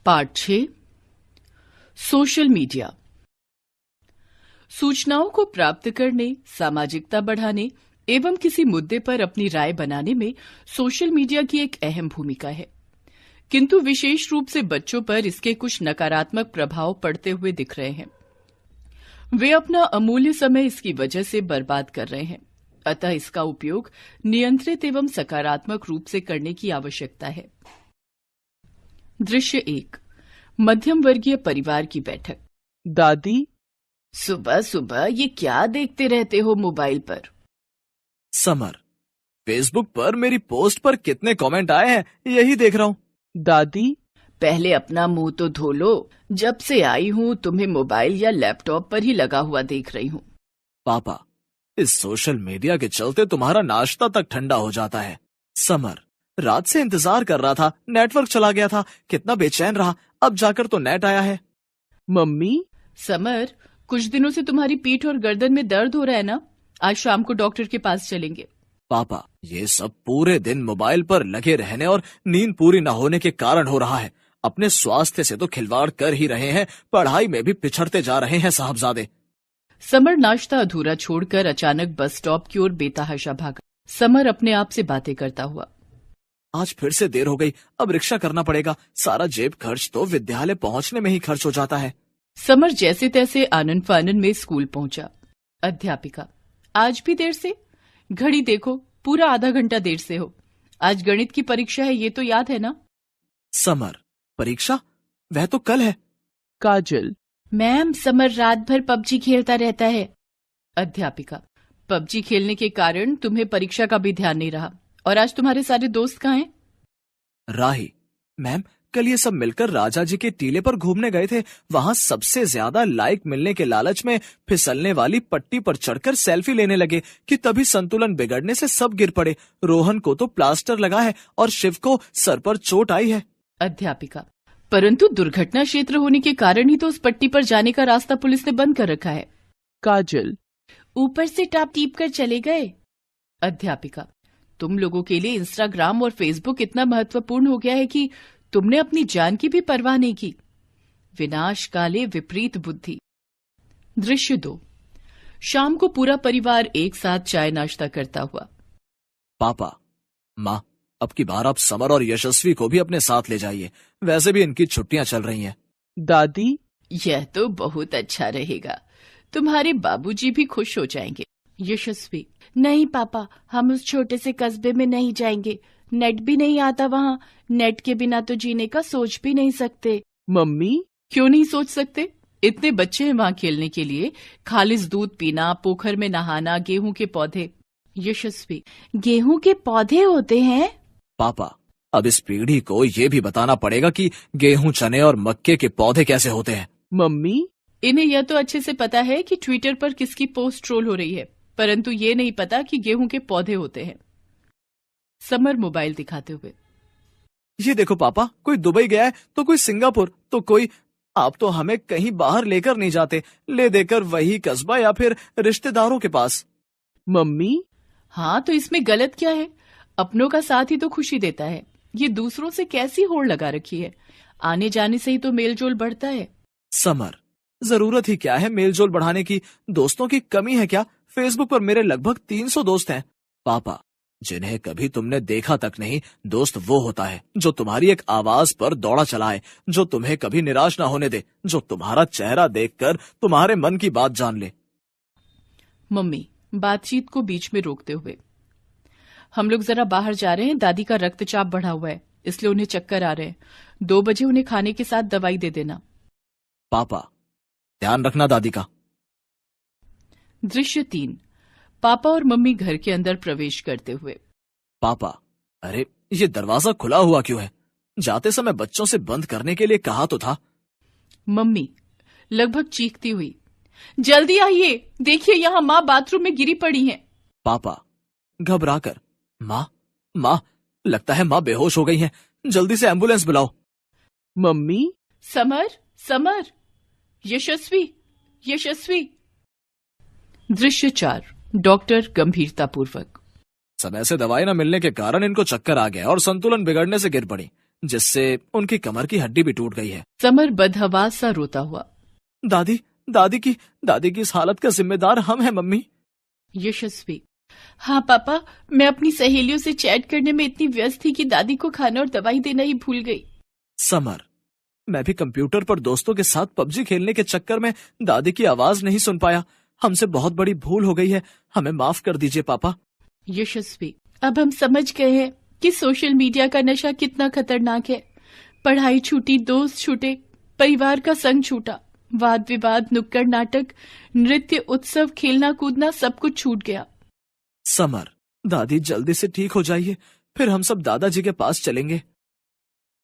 पाठ 6 social media. सूचनाओं को प्राप्त करने, सामाजिकता बढ़ाने एवं किसी मुद्दे पर अपनी राय बनाने में सोशल मीडिया की एक अहम भूमिका है, किंतु विशेष रूप से बच्चों पर इसके कुछ नकारात्मक प्रभाव पड़ते हुए दिख रहे हैं। वे अपना अमूल्य समय इसकी वजह से बर्बाद कर रहे हैं, अतः इसका उपयोग नियंत्रित एवं सकारात्मक रूप से करने की आवश्यकता है। दृश्य 1, मध्यम वर्गीय परिवार की बैठक। दादी, सुबह सुबह ये क्या देखते रहते हो मोबाइल पर? समर, फेसबुक पर मेरी पोस्ट पर कितने कमेंट आए हैं यही देख रहा हूँ। दादी, पहले अपना मुंह तो धो लो। जब से आई हूँ तुम्हें मोबाइल या लैपटॉप पर ही लगा हुआ देख रही हूँ। पापा, इस सोशल मीडिया के चलते तुम्हारा नाश्ता तक ठंडा हो जाता है। समर, रात से इंतजार कर रहा था, नेटवर्क चला गया था, कितना बेचैन रहा, अब जाकर तो नेट आया है। मम्मी। समर, कुछ दिनों से तुम्हारी पीठ और गर्दन में दर्द हो रहा है ना? आज शाम को डॉक्टर के पास चलेंगे। पापा, ये सब पूरे दिन मोबाइल पर लगे रहने और नींद पूरी न होने के कारण हो रहा है। अपने स्वास्थ्य से तो खिलवाड़ कर ही रहे हैं, पढ़ाई में भी पिछड़ते जा रहे हैं साहबजादे। समर नाश्ता अधूरा छोड़कर अचानक बस स्टॉप की ओर बेतहाशा भागा। समर अपने आप से बातें करता हुआ, आज फिर से देर हो गई, अब रिक्शा करना पड़ेगा। सारा जेब खर्च तो विद्यालय पहुंचने में ही खर्च हो जाता है। समर जैसे तैसे आनन फानन में स्कूल पहुंचा। अध्यापिका, आज भी देर से? घड़ी देखो, पूरा आधा घंटा देर से हो। आज गणित की परीक्षा है, ये तो याद है ना? समर, परीक्षा? वह तो कल है। काजल, मैम, समर रात भर पबजी खेलता रहता है। अध्यापिका, पबजी खेलने के कारण तुम्हें परीक्षा का भी ध्यान नहीं रहा। और आज तुम्हारे सारे दोस्त कहाँ हैं? राही, मैम, कल ये सब मिलकर राजा जी के टीले पर घूमने गए थे। वहाँ सबसे ज्यादा लाइक मिलने के लालच में फिसलने वाली पट्टी पर चढ़कर सेल्फी लेने लगे कि तभी संतुलन बिगड़ने से सब गिर पड़े। रोहन को तो प्लास्टर लगा है और शिव को सर पर चोट आई है। अध्यापिका, परंतु दुर्घटना क्षेत्र होने के कारण ही तो उस पट्टी पर जाने का रास्ता पुलिस ने बंद कर रखा है। काजल, ऊपर से टाप टीप कर चले गए। अध्यापिका, तुम लोगों के लिए इंस्टाग्राम और फेसबुक इतना महत्वपूर्ण हो गया है कि तुमने अपनी जान की भी परवाह नहीं की। विनाश काले विपरीत बुद्धि। दृश्य 2, शाम को पूरा परिवार एक साथ चाय नाश्ता करता हुआ। पापा, माँ, अब की बार आप समर और यशस्वी को भी अपने साथ ले जाइए, वैसे भी इनकी छुट्टियां चल रही हैं। दादी, यह तो बहुत अच्छा रहेगा, तुम्हारे बाबूजी भी खुश हो जाएंगे। यशस्वी, नहीं पापा, हम उस छोटे से कस्बे में नहीं जाएंगे। नेट भी नहीं आता वहाँ। नेट के बिना तो जीने का सोच भी नहीं सकते। मम्मी। क्यों नहीं सोच सकते? इतने बच्चे हैं वहाँ खेलने के लिए। खालिस दूध पीना, पोखर में नहाना, गेहूं के पौधे। यशस्वी, गेहूं के पौधे होते हैं? पापा, अब इस पीढ़ी को ये भी बताना पड़ेगा कि गेहूं, चने और मक्के के पौधे कैसे होते हैं। मम्मी, इन्हें यह तो अच्छे से पता है कि ट्विटर पर किसकी पोस्ट ट्रोल हो रही है, परंतु ये नहीं पता कि गेहूं के पौधे होते हैं। समर मोबाइल दिखाते हुए, ये देखो पापा, कोई दुबई गया है तो कोई सिंगापुर तो कोई। आप तो हमें कहीं बाहर लेकर नहीं जाते, ले देकर वही कस्बा या फिर रिश्तेदारों के पास। मम्मी, हाँ तो इसमें गलत क्या है? अपनों का साथ ही तो खुशी देता है। ये दूसरों से कैसी होड़ लगा रखी है? आने जाने से ही तो मेलजोल बढ़ता है। समर, जरूरत ही क्या है मेलजोल बढ़ाने की? दोस्तों की कमी है क्या? फेसबुक पर मेरे लगभग 300 दोस्त हैं। पापा, जिन्हें कभी तुमने देखा तक नहीं, दोस्त वो होता है जो तुम्हारी एक आवाज पर दौड़ा चला है, जो तुम्हें कभी निराश ना होने दे, जो तुम्हारा चेहरा देखकर तुम्हारे मन की बात जान ले। मम्मी बातचीत को बीच में रोकते हुए, हम लोग जरा बाहर जा रहे हैं। दादी का रक्तचाप बढ़ा हुआ है, इसलिए उन्हें चक्कर आ रहे हैं। 2 बजे उन्हें खाने के साथ दवाई दे देना। पापा, ध्यान रखना दादी का। दृश्य 3, पापा और मम्मी घर के अंदर प्रवेश करते हुए। पापा, अरे ये दरवाजा खुला हुआ क्यों है? जाते समय बच्चों से बंद करने के लिए कहा तो था। मम्मी लगभग चीखती हुई, जल्दी आइए, देखिए यहाँ माँ बाथरूम में गिरी पड़ी हैं। पापा घबराकर, माँ, लगता है माँ बेहोश हो गई हैं, जल्दी से एम्बुलेंस बुलाओ। मम्मी। समर, यशस्वी। दृश्य 4, डॉक्टर गंभीरतापूर्वक, समय से दवाई न मिलने के कारण इनको चक्कर आ गया और संतुलन बिगड़ने से गिर पड़ी। जिससे उनकी कमर की हड्डी भी टूट गई है। समर बदहवास सा रोता हुआ। दादी दादी की इस हालत का जिम्मेदार हम हैं मम्मी। यशस्वी, हाँ पापा, मैं अपनी सहेलियों से चैट करने में इतनी व्यस्त थी कि दादी को खाना और दवाई देना ही भूल गई। समर, मैं भी कंप्यूटर पर दोस्तों के साथ पबजी खेलने के चक्कर में दादी की आवाज नहीं सुन पाया। हमसे बहुत बड़ी भूल हो गई है, हमें माफ कर दीजिए पापा। यशस्वी, अब हम समझ गए हैं कि सोशल मीडिया का नशा कितना खतरनाक है। पढ़ाई छूटी, दोस्त छूटे, परिवार का संग छूटा, वाद विवाद, नुक्कड़ नाटक, नृत्य, उत्सव, खेलना कूदना सब कुछ छूट गया। समर, दादी जल्दी से ठीक हो जाइए, फिर हम सब दादाजी के पास चलेंगे।